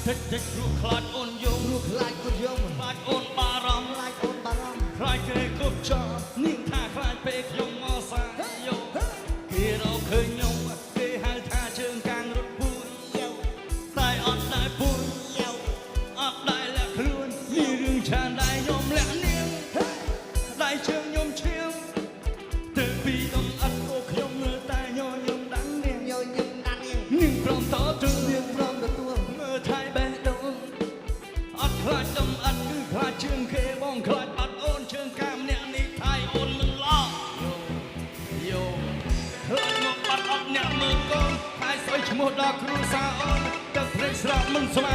តិចតិចរូបខ្លាចអូនយំរូបខ្លាចអូនយំខ្លាចអូនបារម្ភខ្លាចអូនបារម្ភខ្លាចគេគប់ចោលនាងថាខ្លាចពេលខ្ញុំមកសាយោគេរកឃើញខ្ញុំគេហៅថាជើងកាំងរត់ពួនយោតែអត់ដែលពួនយោអត់ដែលលាក់ខ្លួនមានរឿងឆានដែរខ្ញុំលាក់នាងដៃជើងខ្ញុំឈាមទៅពីកំអត់អូខ្ញុំនៅតែញញឹមដាំងនាងញញឹមដាំងនាងព្រមតទៅនាងព្រមទទួលមើលថៃបេះដូងអត់ខ្លាចកំអត់គឺខ្លាចជើងគេបងខ្លាចអត់អូនជើងកាមអ្នកនេះថៃអូនមិនឡោយោខ្លាចមកអត់អ្នកមើលកូនថៃស្អុយឈ្មោះដល់គ្រូសាអូនទឹកព្រៃស្រក់មិនស្មើ